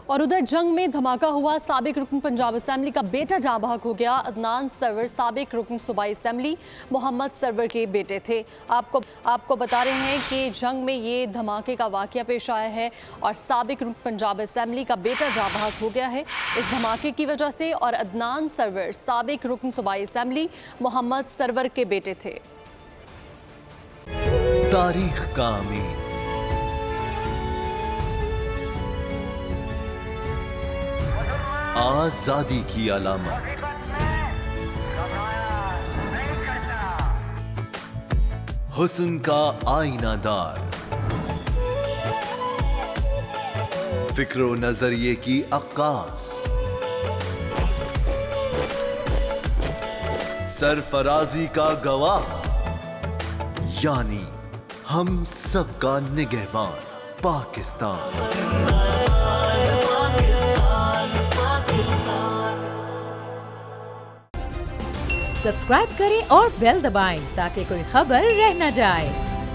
और उधर जंग में धमाका हुआ, साबिक रुकन पंजाब असेंबली का बेटा जाँ बहक हो गया। अदनान सरवर साबिक रुकन सूबाई असेंबली मोहम्मद सरवर के बेटे थे। आपको बता रहे हैं कि जंग में ये धमाके का वाकया पेश आया है और साबिक रुकन पंजाब असेंबली का बेटा जाँ बहक हो गया है इस धमाके की वजह से। और अदनान सरवर साबिक रुकन सूबाई असेंबली मोहम्मद सरवर के बेटे थे। तारीख का अमीर, आजादी की अलामत, हुस्न का आईनादार, फिक्रो नजरिए की अक्कास, सरफराजी का गवाह, यानी हम सबका निगहबान पाकिस्तान। सब्सक्राइब करें और बेल दबाएं ताकि कोई खबर रह न जाए।